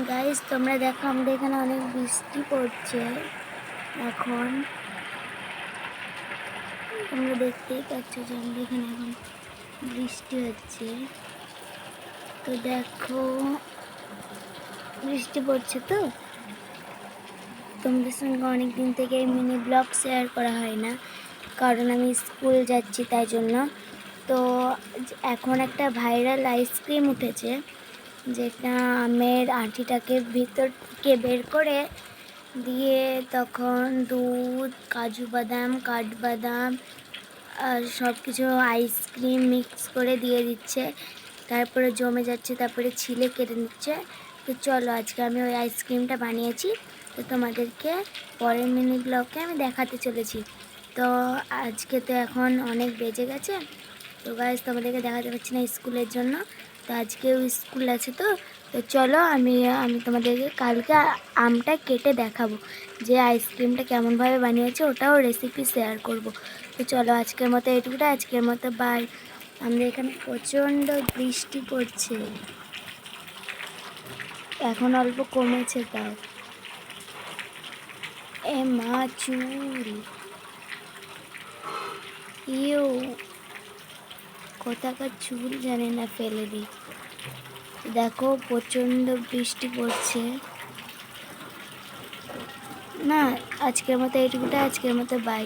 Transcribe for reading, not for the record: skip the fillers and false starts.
Guys তোমরা দেখো আমাদের এখানে অনেক বৃষ্টি পড়ছে। এখন তোমরা দেখতেই পাচ্ছ যে আমাদের এখানে এখন বৃষ্টি হচ্ছে। তো দেখো বৃষ্টি পড়ছে, তো তোমাদের সঙ্গে অনেক দিন থেকে মিনি ব্লগ শেয়ার করা হয় না, কারণ আমি স্কুল যাচ্ছি তাই জন্য। তো এখন একটা ভাইরাল আইসক্রিম উঠেছে, যেটা আমের আটিটাকে ভিতর থেকে বের করে দিয়ে তখন দুধ, কাজু বাদাম, কাঠবাদাম আর সব কিছু আইসক্রিম মিক্স করে দিয়ে দিচ্ছে, তারপরে জমে যাচ্ছে, তারপরে ছিলে কেটে নিচ্ছে। তো চলো আজকে আমি ওই আইসক্রিমটা বানিয়েছি, তো তোমাদেরকে পরের মিনি ব্লগে আমি দেখাতে চলেছি। তো আজকে তো এখন অনেক বেজে গেছে, তো গাইস তোমাদেরকে দেখাতে পারছি না স্কুলের জন্য। তো আজকেও স্কুল আছে, তো তো চলো আমি তোমাদেরকে কালকে আমটা কেটে দেখাবো যে আইসক্রিমটা কেমনভাবে বানিয়েছে, ওটাও রেসিপি শেয়ার করব। তো চলো আজকের মতো এটুকুটা, আজকের মতো বাই। আমাদের এখানে প্রচণ্ড বৃষ্টি পড়ছে, এখন অল্প কমেছে তাও। এ মা চুল, ইউ কোথাকার চুল জানে না, ফেলে দিই। দেখো প্রচণ্ড বৃষ্টি পড়ছে। না, আজকের মতো এইটুকুটা, আজকের মতো বাই।